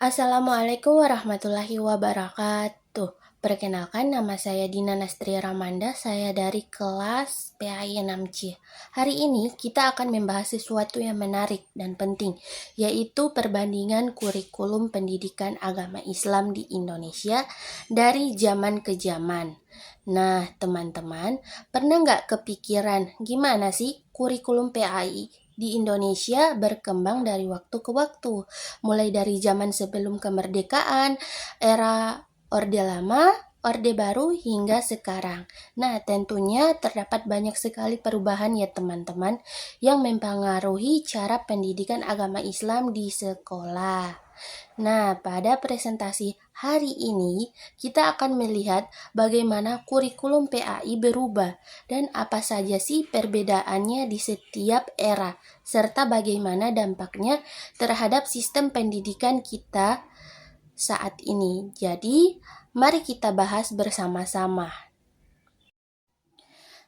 Assalamualaikum warahmatullahi wabarakatuh. Perkenalkan, nama saya Dina Nastri Ramanda, saya dari kelas PAI 6C. Hari ini kita akan membahas sesuatu yang menarik dan penting, yaitu perbandingan kurikulum pendidikan agama Islam di Indonesia dari zaman ke zaman. Nah, teman-teman, pernah nggak kepikiran gimana sih kurikulum PAI di Indonesia berkembang dari waktu ke waktu? Mulai dari zaman sebelum kemerdekaan, era Orde Lama, Orde Baru, hingga sekarang. Nah, tentunya terdapat banyak sekali perubahan ya teman-teman yang mempengaruhi cara pendidikan agama Islam di sekolah. Nah, pada presentasi hari ini kita akan melihat bagaimana kurikulum PAI berubah dan apa saja sih perbedaannya di setiap era, serta bagaimana dampaknya terhadap sistem pendidikan kita saat ini. Jadi, mari kita bahas bersama-sama.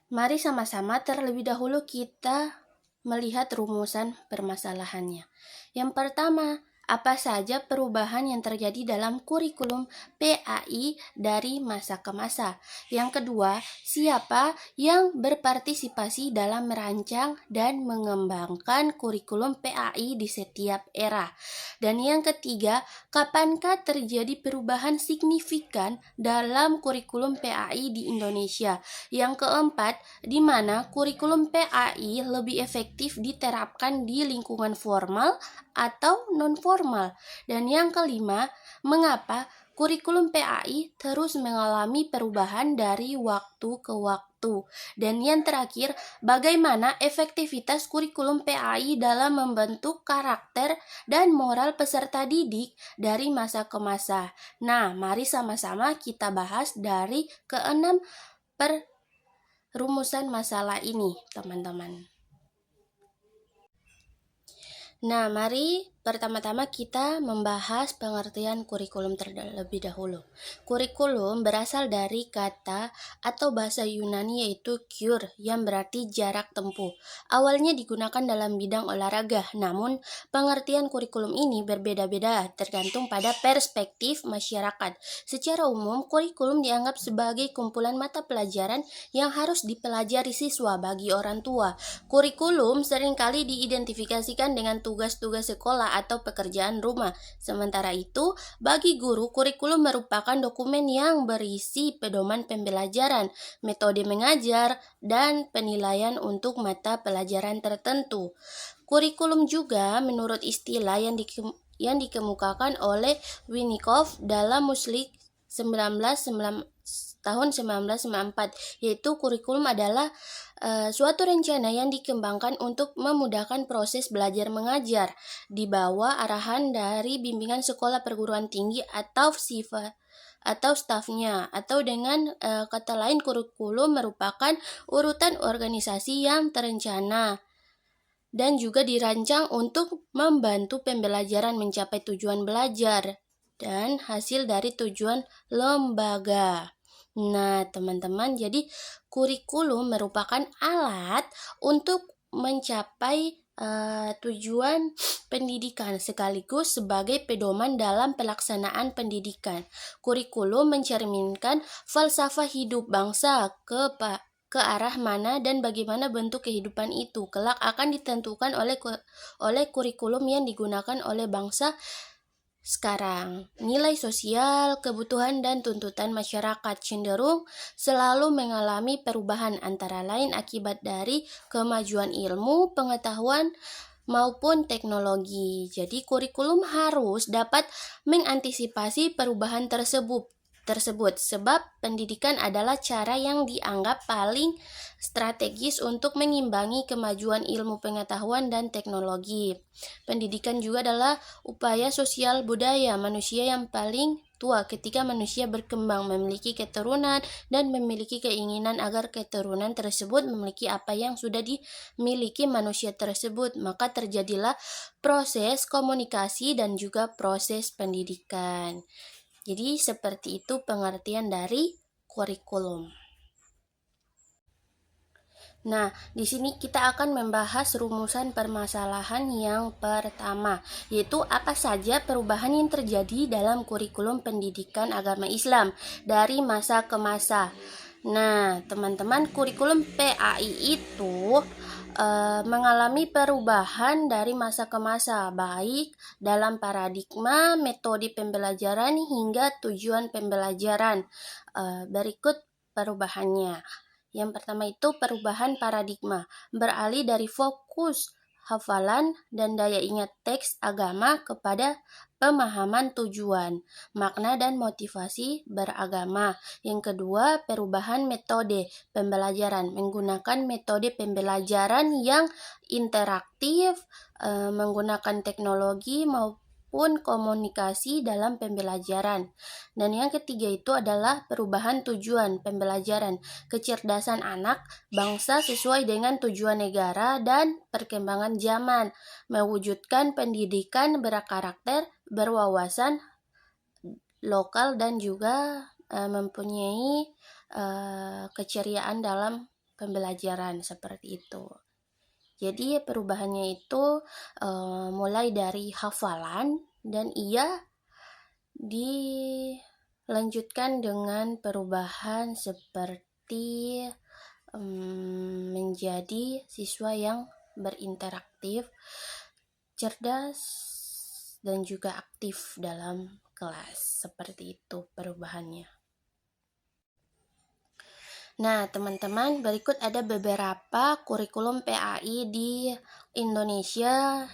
Mari sama-sama terlebih dahulu kita melihat rumusan permasalahannya. Yang pertama, apa saja perubahan yang terjadi dalam kurikulum PAI dari masa ke masa? Yang kedua, siapa yang berpartisipasi dalam merancang dan mengembangkan kurikulum PAI di setiap era? Dan yang ketiga, kapankah terjadi perubahan signifikan dalam kurikulum PAI di Indonesia? Yang keempat, di mana kurikulum PAI lebih efektif diterapkan di lingkungan formal atau non-formal. Dan yang kelima, mengapa kurikulum PAI terus mengalami perubahan dari waktu ke waktu. Dan yang terakhir, bagaimana efektivitas kurikulum PAI dalam membentuk karakter dan moral peserta didik dari masa ke masa. Nah, mari sama-sama kita bahas dari keenam rumusan masalah ini, teman-teman. Nah, mari pertama-tama kita membahas pengertian kurikulum terlebih dahulu. Kurikulum berasal dari kata atau bahasa Yunani yaitu kyur yang berarti jarak tempuh. Awalnya digunakan dalam bidang olahraga, namun pengertian kurikulum ini berbeda-beda tergantung pada perspektif masyarakat. Secara umum, kurikulum dianggap sebagai kumpulan mata pelajaran yang harus dipelajari siswa bagi orang tua. Kurikulum seringkali diidentifikasikan dengan tugas-tugas sekolah atau pekerjaan rumah. Sementara itu, bagi guru, kurikulum merupakan dokumen yang berisi pedoman pembelajaran, metode mengajar, dan penilaian untuk mata pelajaran tertentu. Kurikulum juga menurut istilah yang dikemukakan oleh Winnicott dalam Muslik tahun 1994, yaitu kurikulum adalah suatu rencana yang dikembangkan untuk memudahkan proses belajar mengajar di bawah arahan dari bimbingan sekolah perguruan tinggi atau stafnya, atau dengan kata lain kurikulum merupakan urutan organisasi yang terencana dan juga dirancang untuk membantu pembelajaran mencapai tujuan belajar dan hasil dari tujuan lembaga. Nah, teman-teman, jadi kurikulum merupakan alat untuk mencapai tujuan pendidikan sekaligus sebagai pedoman dalam pelaksanaan pendidikan. Kurikulum mencerminkan falsafah hidup bangsa ke arah mana dan bagaimana bentuk kehidupan itu kelak akan ditentukan oleh kurikulum yang digunakan oleh bangsa sekarang. Nilai sosial, kebutuhan, dan tuntutan masyarakat cenderung selalu mengalami perubahan antara lain akibat dari kemajuan ilmu, pengetahuan, maupun teknologi. Jadi kurikulum harus dapat mengantisipasi perubahan tersebut sebab pendidikan adalah cara yang dianggap paling strategis untuk mengimbangi kemajuan ilmu pengetahuan dan teknologi. Pendidikan juga adalah upaya sosial budaya manusia yang paling tua ketika manusia berkembang, memiliki keturunan dan memiliki keinginan agar keturunan tersebut memiliki apa yang sudah dimiliki manusia tersebut, maka terjadilah proses komunikasi dan juga proses pendidikan. Jadi seperti itu pengertian dari kurikulum. Nah, di sini kita akan membahas rumusan permasalahan yang pertama, yaitu apa saja perubahan yang terjadi dalam kurikulum pendidikan agama Islam dari masa ke masa. Nah, teman-teman, kurikulum PAI itu mengalami perubahan dari masa ke masa, baik dalam paradigma, metode pembelajaran, hingga tujuan pembelajaran. Berikut perubahannya. Yang pertama itu perubahan paradigma, beralih dari fokus hafalan dan daya ingat teks agama kepada pemahaman tujuan, makna dan motivasi beragama. Yang kedua, perubahan metode pembelajaran, menggunakan metode pembelajaran yang interaktif, menggunakan teknologi maupun komunikasi dalam pembelajaran. Dan yang ketiga itu adalah perubahan tujuan pembelajaran, kecerdasan anak bangsa sesuai dengan tujuan negara dan perkembangan zaman, mewujudkan pendidikan berkarakter, berwawasan lokal dan juga mempunyai keceriaan dalam pembelajaran seperti itu. Jadi perubahannya itu mulai dari hafalan dan ia dilanjutkan dengan perubahan seperti menjadi siswa yang berinteraktif, cerdas, dan juga aktif dalam kelas. Seperti itu perubahannya. Nah, teman-teman, berikut ada beberapa kurikulum PAI di Indonesia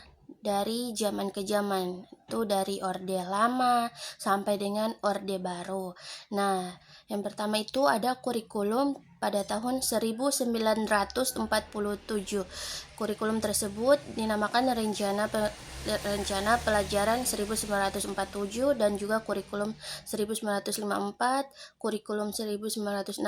dari zaman ke zaman. Itu dari Orde Lama sampai dengan Orde Baru. Nah, yang pertama itu ada kurikulum pada tahun 1947. Kurikulum tersebut dinamakan Rencana Pelajaran 1947 dan juga kurikulum 1954, kurikulum 1968,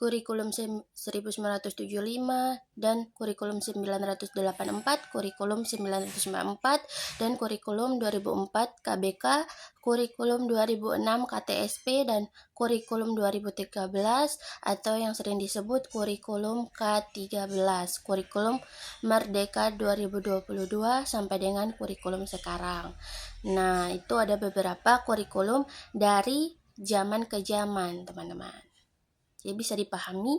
kurikulum 1975, dan kurikulum 984, kurikulum 994, dan kurikulum 2004 KBK, kurikulum 2006 KTSP, dan kurikulum 2013 atau yang sering disebut kurikulum K13, kurikulum Merdeka 2022 sampai dengan kurikulum sekarang. Nah, itu ada beberapa kurikulum dari zaman ke zaman, teman-teman. Jadi bisa dipahami.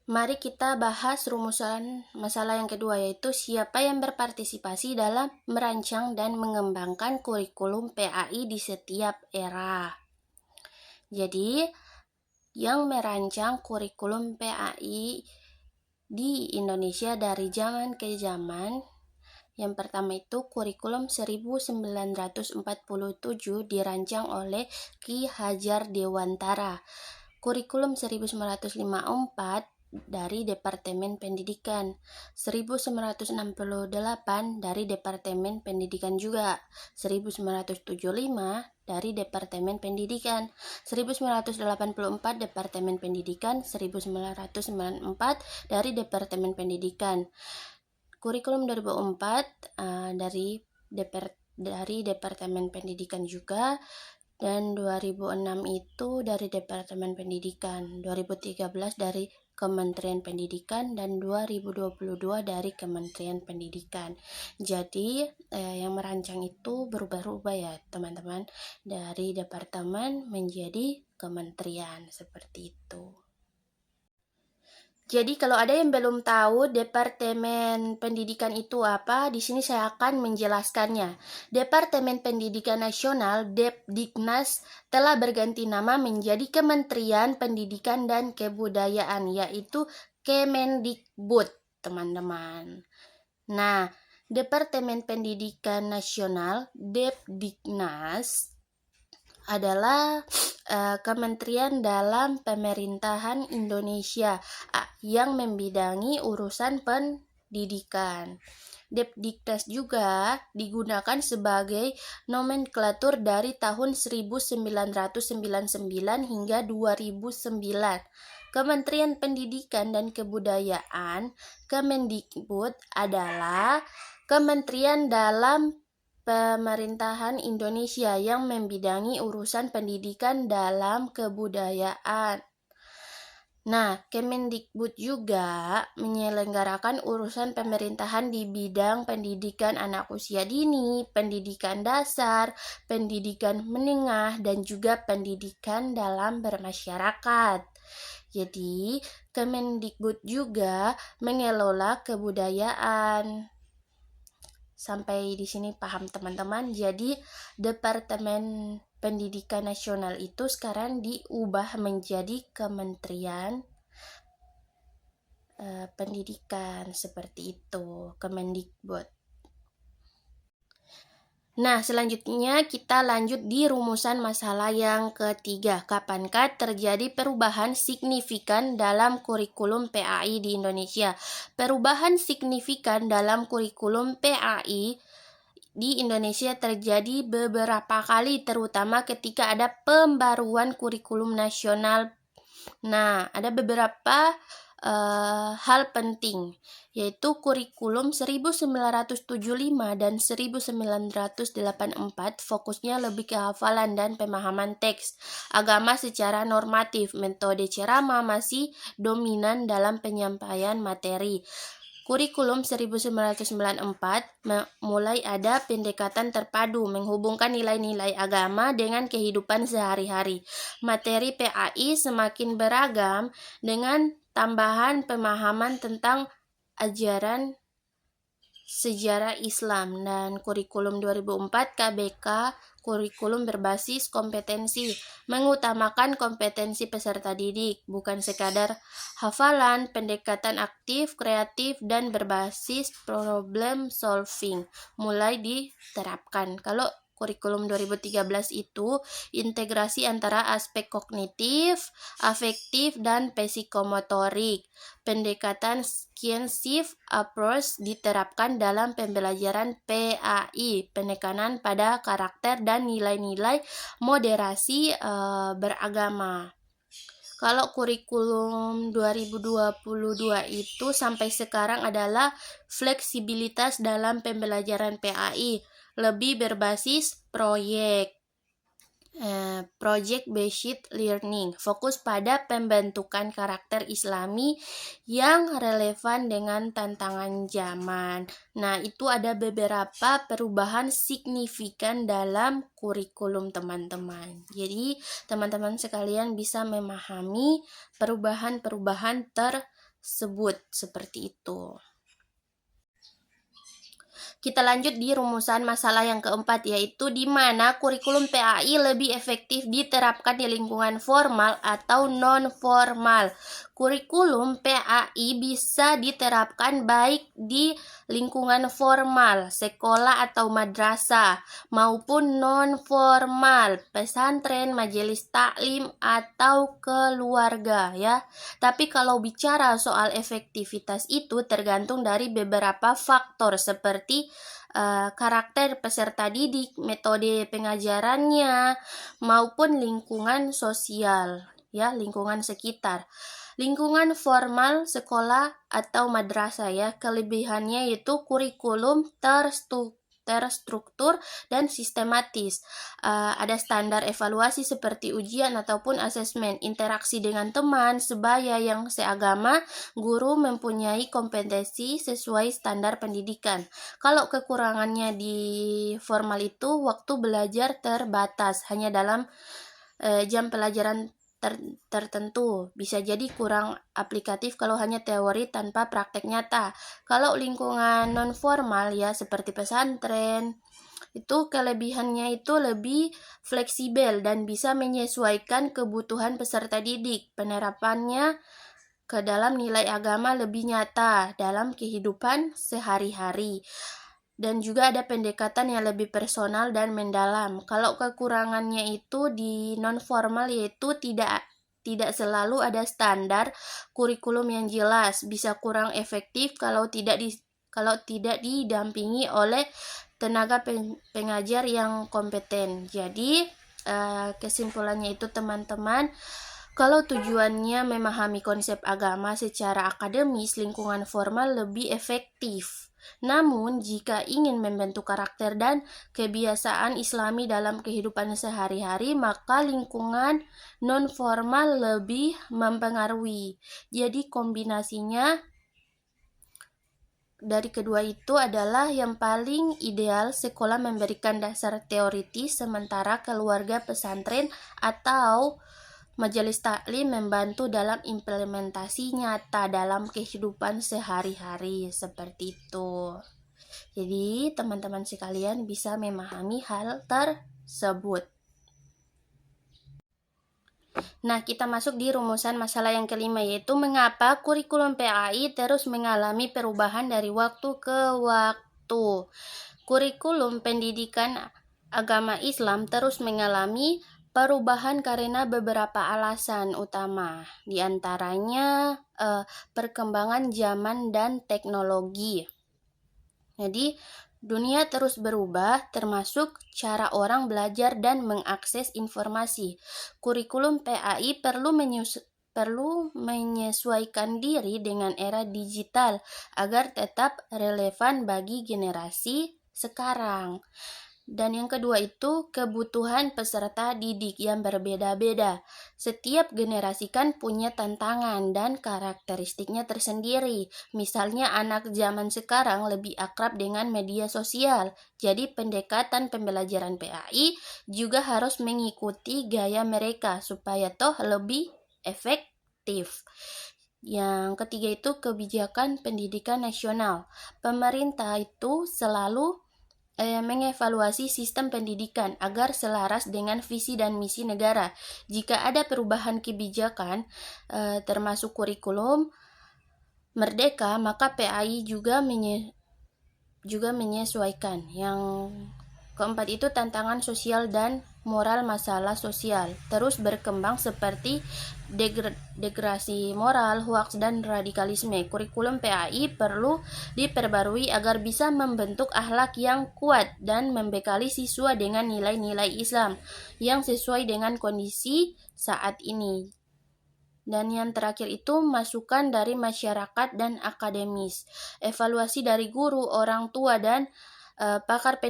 Mari kita bahas rumusan masalah yang kedua, yaitu siapa yang berpartisipasi dalam merancang dan mengembangkan kurikulum PAI di setiap era. Jadi, yang merancang kurikulum PAI di Indonesia dari zaman ke zaman, yang pertama itu kurikulum 1947 dirancang oleh Ki Hajar Dewantara. Kurikulum 1954 dari Departemen Pendidikan, 1968 dari Departemen Pendidikan juga, 1975 dari Departemen Pendidikan, 1984 Departemen Pendidikan, 1994 dari Departemen Pendidikan. Kurikulum 2004 dari Departemen Pendidikan juga, dan 2006 itu dari Departemen Pendidikan, 2013 dari Kementerian Pendidikan, dan 2022 dari Kementerian Pendidikan. Jadi yang merancang itu berubah-ubah ya teman-teman, dari departemen menjadi kementerian, seperti itu. Jadi kalau ada yang belum tahu Departemen Pendidikan itu apa, di sini saya akan menjelaskannya. Departemen Pendidikan Nasional Depdiknas telah berganti nama menjadi Kementerian Pendidikan dan Kebudayaan, yaitu Kemendikbud, teman-teman. Nah, Departemen Pendidikan Nasional Depdiknas adalah kementerian dalam pemerintahan Indonesia yang membidangi urusan pendidikan. Depdiknas juga digunakan sebagai nomenklatur dari tahun 1999 hingga 2009. Kementerian Pendidikan dan Kebudayaan, Kemendikbud, adalah kementerian dalam pemerintahan Indonesia yang membidangi urusan pendidikan dalam kebudayaan. Nah, Kemendikbud juga menyelenggarakan urusan pemerintahan di bidang pendidikan anak usia dini, pendidikan dasar, pendidikan menengah, dan juga pendidikan dalam bermasyarakat. Jadi, Kemendikbud juga mengelola kebudayaan. Sampai di sini paham teman-teman? Jadi, Departemen Pendidikan Nasional itu sekarang diubah menjadi Kementerian Pendidikan, seperti itu, Kemendikbud. Nah, selanjutnya kita lanjut di rumusan masalah yang ketiga. Kapankah terjadi perubahan signifikan dalam kurikulum PAI di Indonesia? Perubahan signifikan dalam kurikulum PAI di Indonesia terjadi beberapa kali, terutama ketika ada pembaruan kurikulum nasional. Nah, ada beberapa hal penting, yaitu kurikulum 1975 dan 1984 fokusnya lebih ke hafalan dan pemahaman teks agama secara normatif. Metode ceramah masih dominan dalam penyampaian materi. Kurikulum 1994 mulai ada pendekatan terpadu menghubungkan nilai-nilai agama dengan kehidupan sehari-hari. Materi PAI semakin beragam dengan tambahan pemahaman tentang ajaran sejarah Islam, dan kurikulum 2004 KBK kurikulum berbasis kompetensi, mengutamakan kompetensi peserta didik, bukan sekadar hafalan, pendekatan aktif, kreatif, dan berbasis problem solving mulai diterapkan. Kalau kurikulum 2013 itu integrasi antara aspek kognitif, afektif, dan psikomotorik. Pendekatan scientific approach diterapkan dalam pembelajaran PAI, penekanan pada karakter dan nilai-nilai moderasi beragama. Kalau kurikulum 2022 itu sampai sekarang adalah fleksibilitas dalam pembelajaran PAI, lebih berbasis project based learning, fokus pada pembentukan karakter Islami yang relevan dengan tantangan zaman. Nah, itu ada beberapa perubahan signifikan dalam kurikulum teman-teman. Jadi, teman-teman sekalian bisa memahami perubahan-perubahan tersebut seperti itu. Kita lanjut di rumusan masalah yang keempat, yaitu di mana kurikulum PAI lebih efektif diterapkan di lingkungan formal atau non-formal. Kurikulum PAI bisa diterapkan baik di lingkungan formal, sekolah atau madrasah, maupun non-formal, pesantren, majelis taklim, atau keluarga, ya. Tapi kalau bicara soal efektivitas itu tergantung dari beberapa faktor seperti karakter peserta didik, metode pengajarannya, maupun lingkungan sosial, ya, lingkungan sekitar. Lingkungan formal, sekolah atau madrasah, ya, kelebihannya yaitu kurikulum terstruktur dan sistematis. Ada standar evaluasi seperti ujian ataupun asesmen, interaksi dengan teman sebaya yang seagama, guru mempunyai kompetensi sesuai standar pendidikan. Kalau kekurangannya di formal itu waktu belajar terbatas, hanya dalam jam pelajaran tertentu, bisa jadi kurang aplikatif kalau hanya teori tanpa praktek nyata. Kalau lingkungan non formal, ya, seperti pesantren, itu kelebihannya itu lebih fleksibel dan bisa menyesuaikan kebutuhan peserta didik. Penerapannya ke dalam nilai agama lebih nyata dalam kehidupan sehari-hari. Dan juga ada pendekatan yang lebih personal dan mendalam. Kalau kekurangannya itu di non-formal, yaitu tidak selalu ada standar kurikulum yang jelas, bisa kurang efektif kalau tidak didampingi oleh tenaga pengajar yang kompeten. Jadi kesimpulannya itu teman-teman, kalau tujuannya memahami konsep agama secara akademis, lingkungan formal lebih efektif. Namun, jika ingin membentuk karakter dan kebiasaan Islami dalam kehidupan sehari-hari, maka lingkungan non-formal lebih mempengaruhi. Jadi, kombinasinya dari kedua itu adalah yang paling ideal sekolah memberikan dasar teoritis, sementara keluarga pesantren atau majelis taklim membantu dalam implementasi nyata dalam kehidupan sehari-hari seperti itu. Jadi, teman-teman sekalian bisa memahami hal tersebut. Nah, kita masuk di rumusan masalah yang kelima, yaitu mengapa kurikulum PAI terus mengalami perubahan dari waktu ke waktu. Kurikulum pendidikan agama Islam terus mengalami perubahan karena beberapa alasan utama, di antaranya perkembangan zaman dan teknologi. Jadi, dunia terus berubah, termasuk cara orang belajar dan mengakses informasi. Kurikulum PAI perlu menyesuaikan diri dengan era digital agar tetap relevan bagi generasi sekarang. Dan yang kedua itu kebutuhan peserta didik yang berbeda-beda. Setiap generasi kan punya tantangan dan karakteristiknya tersendiri. Misalnya anak zaman sekarang lebih akrab dengan media sosial. Jadi pendekatan pembelajaran PAI juga harus mengikuti gaya mereka supaya toh lebih efektif. Yang ketiga itu kebijakan pendidikan nasional. Pemerintah itu selalu mengevaluasi sistem pendidikan agar selaras dengan visi dan misi negara. Jika ada perubahan kebijakan, termasuk kurikulum merdeka, maka PAI juga menyesuaikan. Yang keempat itu tantangan sosial dan moral masalah sosial terus berkembang seperti degradasi moral, hoaks, dan radikalisme. Kurikulum PAI perlu diperbarui agar bisa membentuk akhlak yang kuat dan membekali siswa dengan nilai-nilai Islam yang sesuai dengan kondisi saat ini. Dan yang terakhir itu masukan dari masyarakat dan akademis. Evaluasi dari guru, orang tua, dan pakar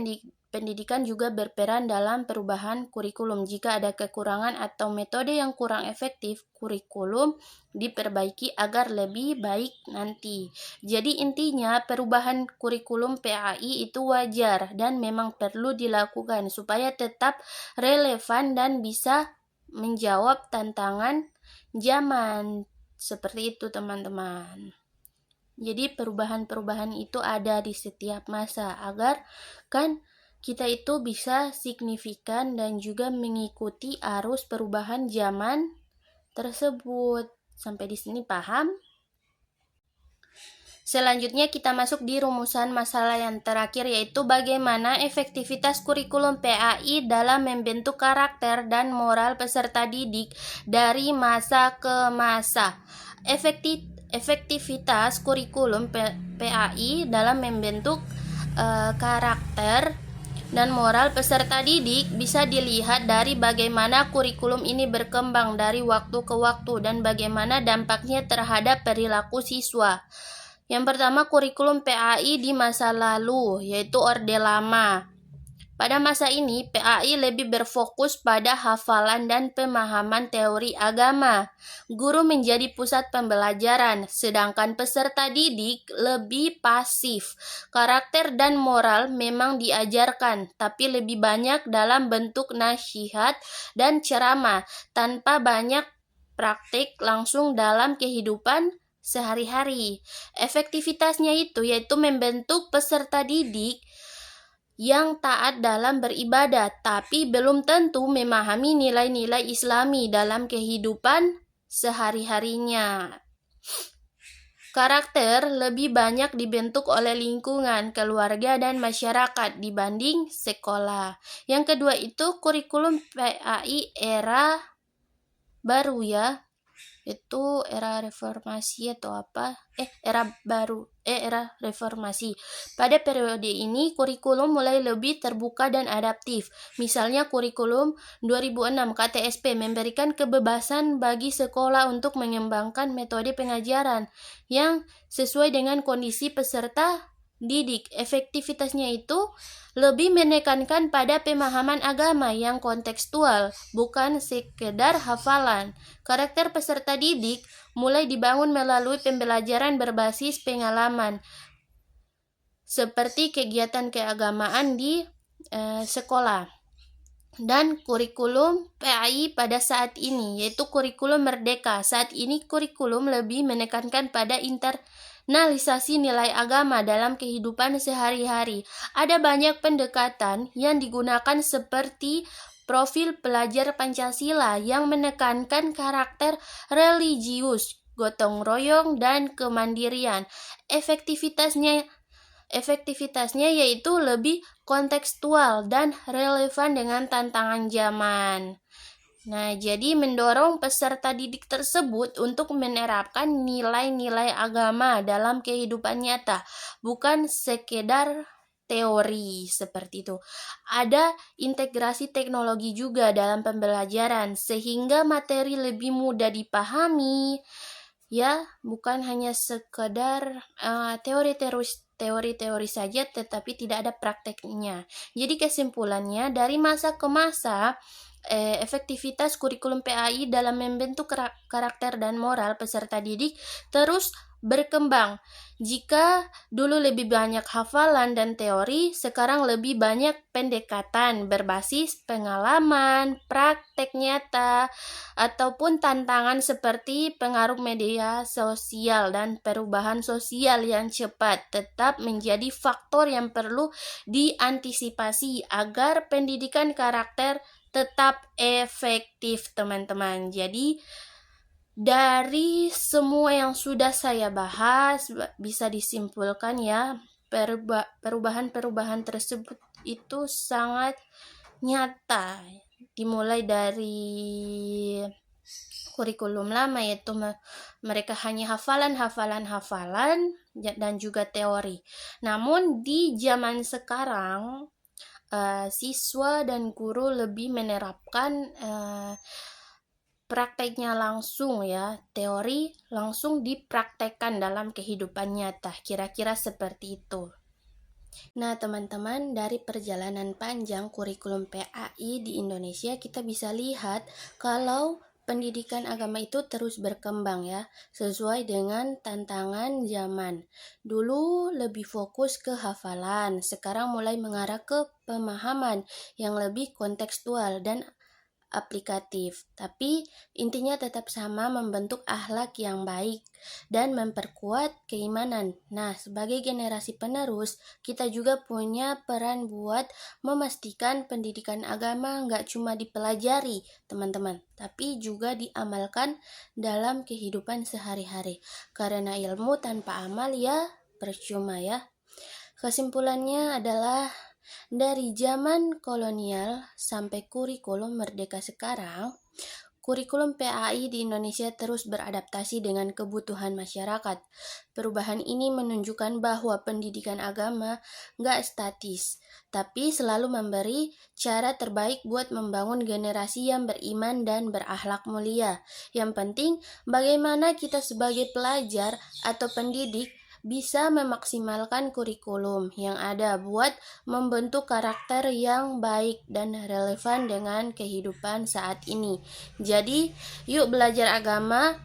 pendidikan juga berperan dalam perubahan kurikulum. Jika ada kekurangan atau metode yang kurang efektif, kurikulum diperbaiki agar lebih baik nanti. Jadi intinya perubahan kurikulum PAI itu wajar dan memang perlu dilakukan supaya tetap relevan dan bisa menjawab tantangan zaman. Seperti itu teman-teman. Jadi perubahan-perubahan itu ada di setiap masa agar kan kita itu bisa signifikan dan juga mengikuti arus perubahan zaman tersebut. Sampai di sini paham? Selanjutnya kita masuk di rumusan masalah yang terakhir, yaitu bagaimana efektivitas kurikulum PAI dalam membentuk karakter dan moral peserta didik dari masa ke masa. Efektivitas kurikulum PAI dalam membentuk karakter dan moral peserta didik bisa dilihat dari bagaimana kurikulum ini berkembang dari waktu ke waktu dan bagaimana dampaknya terhadap perilaku siswa. Yang pertama, kurikulum PAI di masa lalu, yaitu Orde Lama. Pada masa ini, PAI lebih berfokus pada hafalan dan pemahaman teori agama. Guru menjadi pusat pembelajaran, sedangkan peserta didik lebih pasif. Karakter dan moral memang diajarkan, tapi lebih banyak dalam bentuk nasihat dan ceramah, tanpa banyak praktik langsung dalam kehidupan sehari-hari. Efektivitasnya itu yaitu membentuk peserta didik yang taat dalam beribadah, tapi belum tentu memahami nilai-nilai Islami dalam kehidupan sehari-harinya. Karakter lebih banyak dibentuk oleh lingkungan, keluarga, dan masyarakat dibanding sekolah. Yang kedua itu kurikulum PAI era baru ya, itu era reformasi atau apa? Era reformasi. Pada periode ini kurikulum mulai lebih terbuka dan adaptif. Misalnya kurikulum 2006 KTSP memberikan kebebasan bagi sekolah untuk mengembangkan metode pengajaran yang sesuai dengan kondisi peserta didik. Efektivitasnya itu lebih menekankan pada pemahaman agama yang kontekstual, bukan sekedar hafalan. Karakter peserta didik mulai dibangun melalui pembelajaran berbasis pengalaman, seperti kegiatan keagamaan di sekolah. Dan kurikulum PAI pada saat ini, yaitu kurikulum merdeka. Saat ini kurikulum lebih menekankan pada internalisasi nilai agama dalam kehidupan sehari-hari. Ada banyak pendekatan yang digunakan seperti profil pelajar Pancasila yang menekankan karakter religius, gotong royong, dan kemandirian. Efektivitasnya yaitu lebih kontekstual dan relevan dengan tantangan zaman. Nah, jadi mendorong peserta didik tersebut untuk menerapkan nilai-nilai agama dalam kehidupan nyata, bukan sekedar teori seperti itu. Ada integrasi teknologi juga dalam pembelajaran sehingga materi lebih mudah dipahami. Ya, bukan hanya sekedar teori-teori saja tetapi tidak ada prakteknya. Jadi kesimpulannya, dari masa ke masa efektivitas kurikulum PAI dalam membentuk karakter dan moral peserta didik terus berkembang. Jika dulu lebih banyak hafalan dan teori, sekarang lebih banyak pendekatan berbasis pengalaman, praktek nyata, ataupun tantangan seperti pengaruh media sosial dan perubahan sosial yang cepat tetap menjadi faktor yang perlu diantisipasi agar pendidikan karakter tetap efektif, teman-teman. Jadi dari semua yang sudah saya bahas bisa disimpulkan ya, perubahan-perubahan tersebut itu sangat nyata. Dimulai dari kurikulum lama, yaitu mereka hanya hafalan dan juga teori. Namun di zaman sekarang siswa dan guru lebih menerapkan prakteknya langsung ya, teori langsung dipraktekkan dalam kehidupan nyata, kira-kira seperti itu. Nah, teman-teman, dari perjalanan panjang kurikulum PAI di Indonesia, kita bisa lihat kalau pendidikan agama itu terus berkembang ya, sesuai dengan tantangan zaman. Dulu lebih fokus ke hafalan, sekarang mulai mengarah ke pemahaman yang lebih kontekstual dan aplikatif, tapi intinya tetap sama, membentuk akhlak yang baik dan memperkuat keimanan. Nah, sebagai generasi penerus, kita juga punya peran buat memastikan pendidikan agama nggak cuma dipelajari, teman-teman, tapi juga diamalkan dalam kehidupan sehari-hari. Karena ilmu tanpa amal ya percuma ya. Kesimpulannya adalah dari zaman kolonial sampai kurikulum merdeka sekarang, kurikulum PAI di Indonesia terus beradaptasi dengan kebutuhan masyarakat. Perubahan ini menunjukkan bahwa pendidikan agama nggak statis, tapi selalu memberi cara terbaik buat membangun generasi yang beriman dan berakhlak mulia. Yang penting, bagaimana kita sebagai pelajar atau pendidik bisa memaksimalkan kurikulum yang ada buat membentuk karakter yang baik dan relevan dengan kehidupan saat ini. Jadi, yuk belajar agama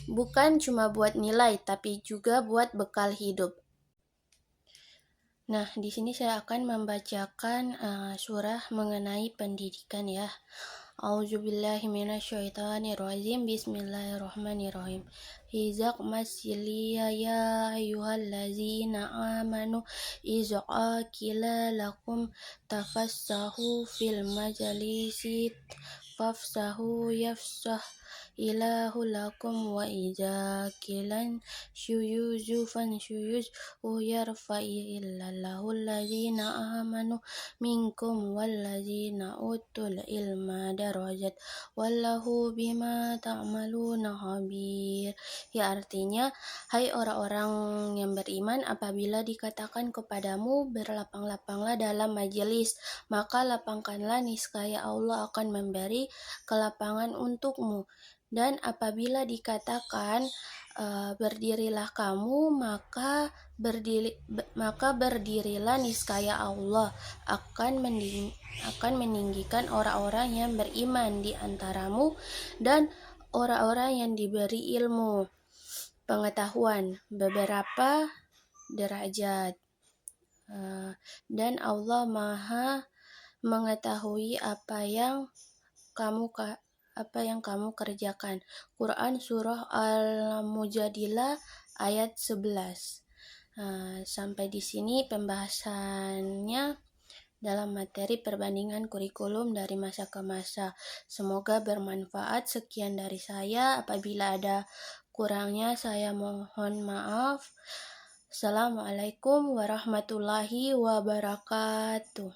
bukan cuma buat nilai, tapi juga buat bekal hidup. Nah, di sini saya akan membacakan surah mengenai pendidikan ya. A'udzubillahi minasyaitonirrajim. Bismillahirrahmanirrahim. Hizaq masiliya ya ayyuhallazina amanu iz'a qila lakum tafassahu fil majalisi fafsahu yafsah ilahu lakum wa idza kilan syuyuzu fansyuyuz yarfa'i illallahu allazina amanu minkum wallazina utul ilma darajat wallahu bima ta'maluna khabir. Ya, artinya, hai orang-orang yang beriman, apabila dikatakan kepadamu berlapang-lapanglah dalam majelis, maka lapangkanlah, niscaya Allah akan memberi kelapangan untukmu. Dan apabila dikatakan Berdirilah kamu, maka berdirilah, niscaya Allah akan meninggikan orang-orang yang beriman di antaramu dan orang-orang yang diberi ilmu pengetahuan beberapa derajat. Dan Allah Maha mengetahui apa yang kamu kerjakan. Quran Surah Al-Mujadilah ayat 11. Sampai di sini pembahasannya dalam materi perbandingan kurikulum dari masa ke masa. Semoga bermanfaat. Sekian dari saya. Apabila ada kurangnya saya mohon maaf. Assalamualaikum warahmatullahi wabarakatuh.